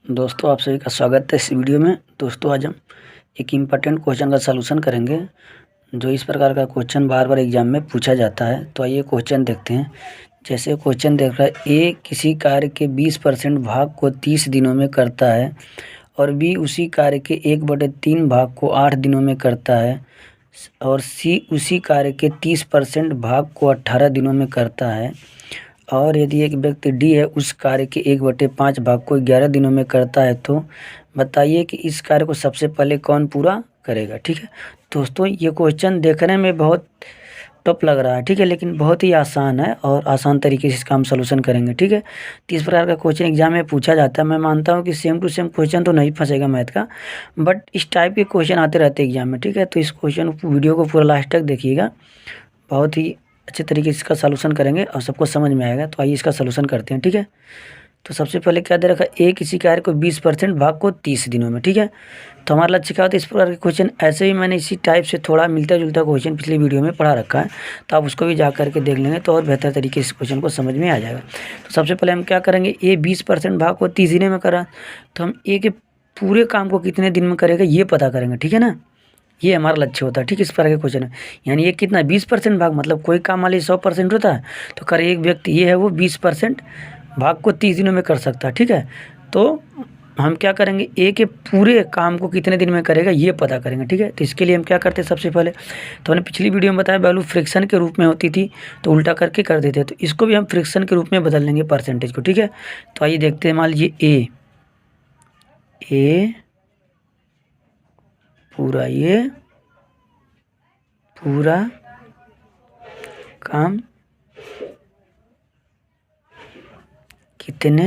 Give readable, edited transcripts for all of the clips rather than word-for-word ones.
दोस्तों आप सभी का स्वागत है इस वीडियो में। दोस्तों आज हम एक इम्पॉर्टेंट क्वेश्चन का सलूशन करेंगे जो इस प्रकार का क्वेश्चन बार बार एग्जाम में पूछा जाता है। तो आइए क्वेश्चन देखते हैं। जैसे क्वेश्चन देख रहा है, ए किसी कार्य के 20% भाग को 30 दिनों में करता है और बी उसी कार्य के 1/3 भाग को 8 दिनों में करता है और सी उसी कार्य के 30% भाग को 18 दिनों में करता है और यदि एक व्यक्ति डी है उस कार्य के 1/5 भाग को 11 दिनों में करता है, तो बताइए कि इस कार्य को सबसे पहले कौन पूरा करेगा। ठीक है दोस्तों, ये क्वेश्चन देखने में बहुत टफ लग रहा है, ठीक है, लेकिन बहुत ही आसान है और आसान तरीके से इसका हम सलूशन करेंगे। ठीक है, तो इस प्रकार का क्वेश्चन एग्जाम में पूछा जाता है। मैं मानता हूँ कि सेम टू सेम क्वेश्चन तो नहीं फंसेगा मैथ का, बट इस टाइप के क्वेश्चन आते रहते हैं एग्जाम में। ठीक है, तो इस क्वेश्चन वीडियो को पूरा लास्ट तक देखिएगा, बहुत ही अच्छे तरीके से इसका सलूशन करेंगे और सबको समझ में आएगा। तो आइए इसका सलूशन करते हैं। ठीक है, तो सबसे पहले क्या दे रखा है, ए किसी कार्य को 20% भाग को 30 दिनों में। ठीक है, तो हमारा लक्ष्य क्या होता है, इस प्रकार के क्वेश्चन ऐसे ही मैंने इसी टाइप से थोड़ा मिलता जुलता क्वेश्चन पिछली वीडियो में पढ़ा रखा है, तो आप उसको भी जा करके देख लेंगे तो और बेहतर तरीके से क्वेश्चन को समझ में आ जाएगा। तो सबसे पहले हम क्या करेंगे, ए 20% भाग को 30 दिनों में करा, तो हम ए के पूरे काम को कितने दिन में करेगा ये पता करेंगे। ठीक है ना, ये हमारा लक्ष्य होता है। ठीक, इस प्रकार के क्वेश्चन है, यानी ये कितना 20% भाग, मतलब कोई काम मान लीजिए 100% होता है, तो कर एक व्यक्ति ये है वो 20% भाग को 30 दिनों में कर सकता है। ठीक है, तो हम क्या करेंगे, ए के पूरे काम को कितने दिन में करेगा ये पता करेंगे। ठीक है, तो इसके लिए हम क्या करते हैं, सबसे पहले तो हमने पिछली वीडियो में बताया वैल्यू फ्रिक्शन के रूप में होती थी तो उल्टा करके कर देते हैं, तो इसको भी हम फ्रिक्शन के रूप में बदल लेंगे परसेंटेज को। ठीक है, तो आइए देखते हैं, मान लीजिए ए पूरा ये पूरा काम कितने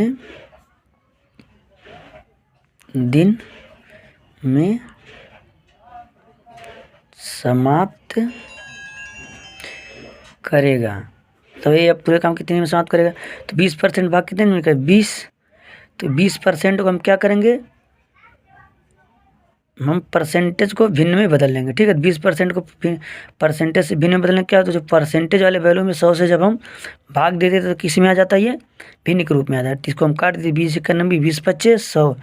दिन में समाप्त करेगा। तो ये अब पूरे काम कितने में समाप्त करेगा, तो 20% भाग कितने दिन में करेगा, 20। तो 20% को हम क्या करेंगे, हम परसेंटेज को भिन्न में बदल लेंगे। ठीक है, 20% को परसेंटेज से भिन्न में बदलने क्या, तो जो परसेंटेज वाले वैल्यू में 100 से जब हम भाग देते तो किस में आ जाता है, ये भिन्न के रूप में आ जाता है। इसको हम काट देते, 20×91 20×25 100,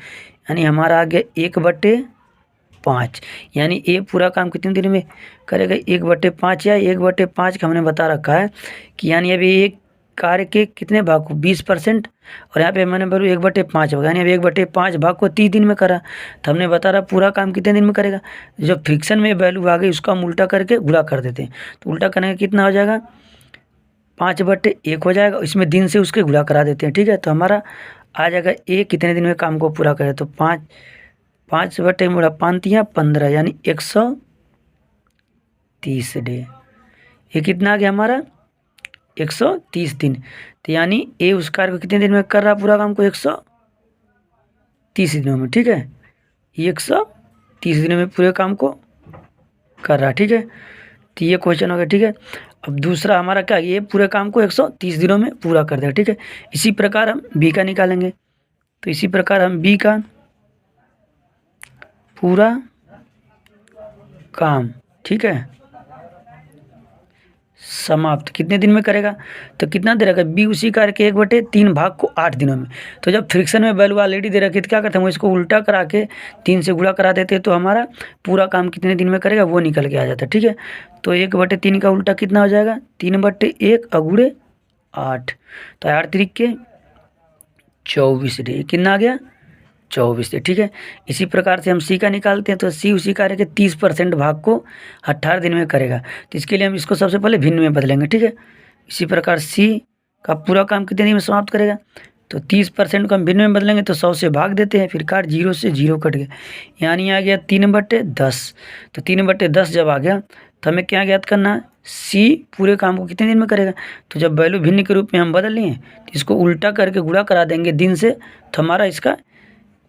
यानी हमारा आ गया 1/5, यानी ये पूरा काम कितने दिन में करेगा, 1/5, या 1/5 का हमने बता रखा है कि यानी अभी एक कार्य के कितने भाग को 20%, और यहाँ पे मैंने बोलूँ 1/5 होगा, यानी अब 1/5 भाग को 30 दिन में करा, तो हमने बता रहा पूरा काम कितने दिन में करेगा। जो फ्रिक्शन में वैल्यू आ गई उसका हम उल्टा करके गुणा कर देते हैं, तो उल्टा करने का कितना हो जाएगा, 5/1 हो जाएगा, इसमें दिन से उसके गुणा करा देते हैं। ठीक है, तो हमारा आ जाएगा ए कितने दिन में काम को पूरा करे, तो 5/15, यानी 130 डे। ये कितना आ गया हमारा 130 दिन। तो यानी ए उस कार्य को कितने दिन में कर रहा पूरा काम को, 130 दिनों में। ठीक है, ये 130 दिनों में पूरे काम को कर रहा। ठीक है, तो ये क्वेश्चन हो गया। ठीक है, अब दूसरा हमारा क्या, ये पूरे काम को 130 दिनों में पूरा कर देगा। ठीक है, इसी प्रकार हम बी का निकालेंगे, तो इसी प्रकार हम बी का पूरा काम, ठीक है, समाप्त कितने दिन में करेगा, तो कितना दे रखा है, बी उसी कार्य के 1/3 भाग को 8 दिनों में। तो जब फ्रिक्शन में वैल्यू ऑलरेडी दे रखी है तो क्या करते हैं, हम इसको उल्टा करा के 3 से गुणा करा देते हैं, तो हमारा पूरा काम कितने दिन में करेगा वो निकल के आ जाता है। ठीक है, तो 1/3 का उल्टा कितना हो जाएगा, 3/1 अगुड़े 8, तो 8 3 के 24 डे, कितना आ गया 24 डे। ठीक है, इसी प्रकार से हम सी का निकालते हैं, तो सी उसी कार्य के 30% भाग को 18 दिन में करेगा, तो इसके लिए हम इसको सबसे पहले भिन्न में बदलेंगे। ठीक है, इसी प्रकार सी का पूरा काम कितने दिन में समाप्त करेगा, तो 30% को हम भिन्न में बदलेंगे, तो 100 से भाग देते हैं, फिर काट 0 से 0 कट गया, यानी आ गया 3/10। तो 3/10 जब आ गया तो हमें क्या ज्ञात करना है, सी पूरे काम को कितने दिन में करेगा। तो जब वैल्यू भिन्न के रूप में हम बदल लिए तो इसको उल्टा करके गुणा करा देंगे दिन से, तो हमारा इसका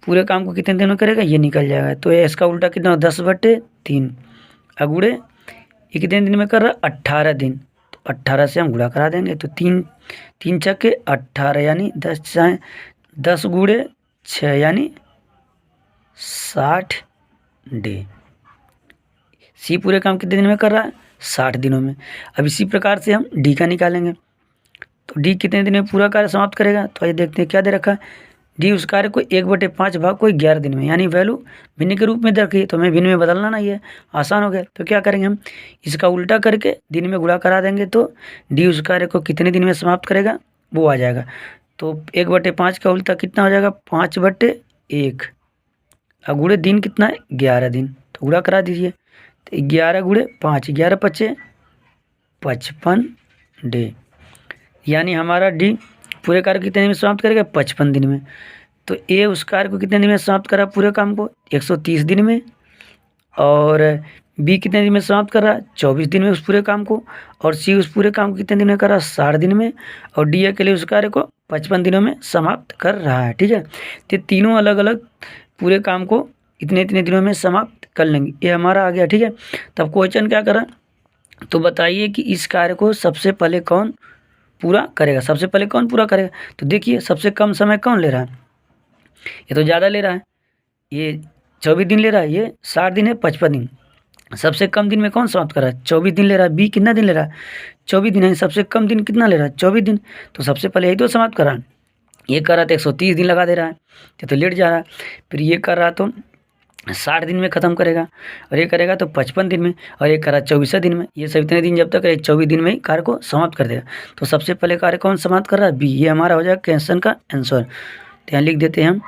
पूरे काम को कितने दिन में करेगा ये निकल जाएगा। तो ये इसका उल्टा कितना, 10/3 अगुड़े ये कितने दिन में कर रहा है, 18 दिन, तो 18 से हम गुणा करा देंगे, तो 3 छक्के 18, यानी 10 गुणे 6, यानी 60 डे। सी पूरे काम कितने दिन में कर रहा है, 60 दिनों में। अब इसी प्रकार से हम डी का निकालेंगे, तो डी कितने दिन में पूरा कार्य समाप्त करेगा, तो आइए देखते हैं क्या दे रखा है, डी उस कार्य को 1/5 भाग को 11 दिन में, यानी वैल्यू भिन्न के रूप में दे रखी है तो हमें भिन्न में बदलना नहीं है, आसान हो गया। तो क्या करेंगे हम, इसका उल्टा करके दिन में गुणा करा देंगे तो डी उस कार्य को कितने दिन में समाप्त करेगा वो आ जाएगा। तो 1/5 का उल्टा कितना हो जाएगा, 5/1, और गुणे दिन कितना है 11 दिन, तो गुणा करा दीजिए। तो 11 गुणे 5, 11 × 5 = 55 डे, यानी हमारा डी पूरे कार्य कितने दिन में समाप्त करेगा, 55 दिन में। तो ए उस कार्य को कितने दिन में समाप्त करा पूरे काम को, 130 दिन में, और बी कितने दिन में समाप्त कर रहा है, 24 दिन में उस पूरे काम को, और सी उस पूरे काम को कितने दिन में कर रहा है, 60 दिन में, और डी अकेले उस कार्य को 55 दिनों में समाप्त कर रहा है। ठीक है, तो तीनों अलग अलग पूरे काम को इतने इतने दिनों में समाप्त कर लेंगे, ये हमारा आ गया। ठीक है, तब क्वेश्चन क्या करा, तो बताइए कि इस कार्य को सबसे पहले कौन पूरा करेगा, सबसे पहले कौन पूरा करेगा। तो देखिए सबसे कम समय कौन ले रहा है, ये तो ज़्यादा ले रहा है, ये 24 दिन ले रहा है, ये 60 दिन है, 55 दिन। सबसे कम दिन में कौन समाप्त कर रहा है, 24 दिन ले रहा है। बी कितना दिन ले रहा है, 24 दिन है, सबसे कम दिन कितना ले रहा है, 24 दिन। तो सबसे पहले यही तो समाप्त कर रहा है, ये कर रहा था 130 दिन लगा दे रहा है तो लेट जा रहा है, फिर ये कर रहा तो 60 दिन में ख़त्म करेगा, और ये करेगा तो 55 दिन में, और ये करा 24 दिन में। ये सब इतने दिन जब तक 24 दिन में ही कार्य को समाप्त कर देगा। तो सबसे पहले कार्य कौन समाप्त कर रहा है, बी, ये हमारा हो जाएगा क्वेश्चन का आंसर। तो यहाँ लिख देते हैं हम,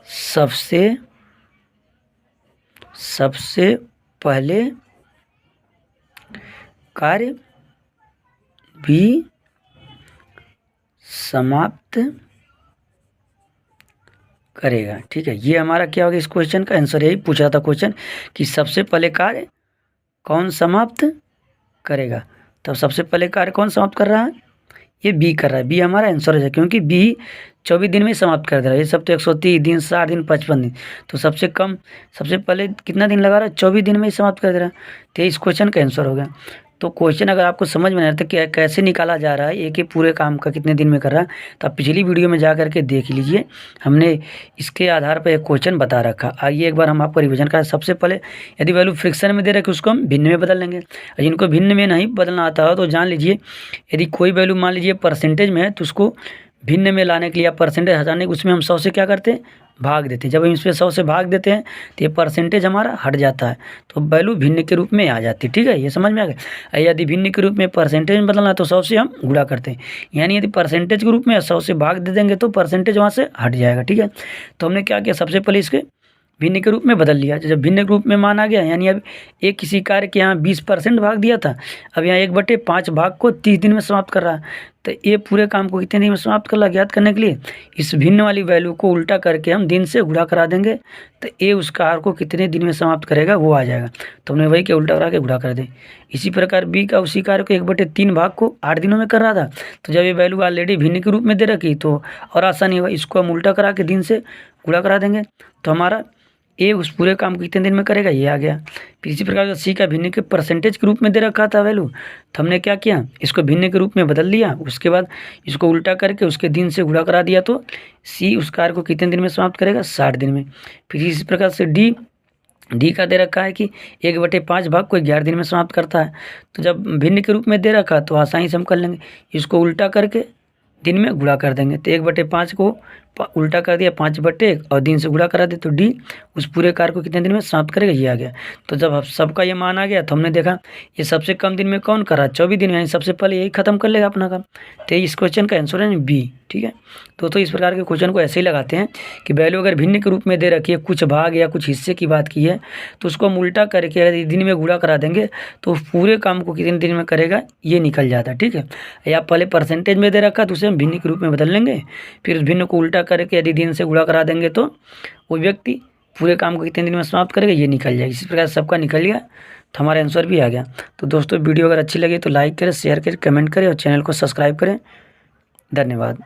सबसे पहले कार्य भी समाप्त करेगा। ठीक है, ये हमारा क्या होगा, इस क्वेश्चन का आंसर यही पूछ रहा था क्वेश्चन कि सबसे पहले कार्य कौन समाप्त करेगा। तब सबसे पहले कार्य कौन समाप्त कर रहा है, ये बी कर रहा है, बी हमारा आंसर है, क्योंकि बी 24 दिन में समाप्त कर दे रहा है। ये सब तो 130 दिन, 60 दिन, 55 दिन, तो सबसे पहले कितना दिन लगा रहा है, 24 दिन में ही समाप्त कर दे रहा है। तो इस क्वेश्चन का आंसर होगा। तो क्वेश्चन अगर आपको समझ में नहीं आता कि कैसे निकाला जा रहा है, एक ही पूरे काम का कितने दिन में कर रहा है, तो आप पिछली वीडियो में जा करके देख लीजिए, हमने इसके आधार पर एक क्वेश्चन बता रखा। आइए एक बार हम आपको रिवीजन करें। सबसे पहले यदि वैल्यू फ्रिक्शन में दे रखे उसको हम भिन्न में बदल लेंगे, और जिनको भिन्न में नहीं बदलना आता हो तो जान लीजिए, यदि कोई वैल्यू मान लीजिए परसेंटेज में है तो उसको भिन्न में लाने के लिए, परसेंटेज हटाने के उसमें हम 100 से क्या करते हैं, भाग देते हैं। जब हम इसमें 100 से भाग देते हैं तो ये परसेंटेज हमारा हट जाता है, तो वैल्यू भिन्न के रूप में आ जाती है। ठीक है, ये समझ में आ गया। यदि भिन्न के रूप में परसेंटेज में बदलना है तो 100 से हम गुणा करते हैं, यानी यदि परसेंटेज के रूप में 100 से भाग दे देंगे तो परसेंटेज वहाँ से हट जाएगा। ठीक है, तो हमने क्या किया, सबसे पहले इसके भिन्न के रूप में बदल लिया। जब भिन्न के रूप में मान आ गया, यानी अब एक किसी कार्य के यहाँ 20% भाग दिया था, अब यहाँ 1/5 भाग को 30 दिन में समाप्त कर रहा है। तो ये पूरे काम को कितने दिन में समाप्त कर रहा है, ज्ञात करने के लिए इस भिन्न वाली वैल्यू को उल्टा करके हम दिन से गुणा करा देंगे, तो ए उस कार्य को कितने दिन में समाप्त करेगा वो आ जाएगा। तो हमने वही के उल्टा करा के गुणा कर दे। इसी प्रकार बी का उसी कार्य को 1/3 भाग को 8 दिनों में कर रहा था, तो जब ये वैल्यू ऑलरेडी भिन्न के रूप में दे रखी तो और आसानी हुआ, इसको हम उल्टा करा के दिन से गुणा करा देंगे, तो हमारा ए उस पूरे काम को कितने दिन में करेगा ये आ गया। फिर इसी प्रकार सी का भिन्न के परसेंटेज के रूप में दे रखा था वैल्यू, तो हमने क्या किया, इसको भिन्न के रूप में बदल लिया, उसके बाद इसको उल्टा करके उसके दिन से गुणा करा दिया, तो सी उस कार्य को कितने दिन में समाप्त करेगा, 60 दिन में। फिर इसी प्रकार से डी का दे रखा है कि 1/5 भाग को 11 दिन में समाप्त करता है, तो जब भिन्न के रूप में दे रखा तो आसानी से हम कर लेंगे, इसको उल्टा करके दिन में गुणा कर देंगे। तो 1/5 को उल्टा कर दिया 5/1 और दिन से गुणा करा दे, तो डी उस पूरे कार्य को कितने दिन में समाप्त करेगा ये आ गया। तो जब सबका ये मान आ गया तो हमने देखा ये सबसे कम दिन में कौन करा, 24 दिन, यानी सबसे पहले यही खत्म कर लेगा अपना काम। तो इस क्वेश्चन का आंसर है बी। ठीक है, तो इस प्रकार के क्वेश्चन को ऐसे ही लगाते हैं कि वैल्यू अगर भिन्न के रूप में दे रखी है, कुछ भाग या कुछ हिस्से की बात की है, तो उसको हम उल्टा करके यदि दिन में गुणा करा देंगे तो पूरे काम को कितने दिन में करेगा ये निकल जाता है। ठीक है, या पहले परसेंटेज में दे रखा तो उसे हम भिन्न के रूप में बदल लेंगे, फिर उस भिन्न को उल्टा करके यदि दिन से गुणा करा देंगे तो वो व्यक्ति पूरे काम को कितने दिन में समाप्त करेगा ये निकल जाएगा। इसी प्रकार सबका निकल गया तो हमारा आंसर भी आ गया। तो दोस्तों वीडियो अगर अच्छी लगे तो लाइक करें, शेयर करें, कमेंट करें और चैनल को सब्सक्राइब करें। धन्यवाद।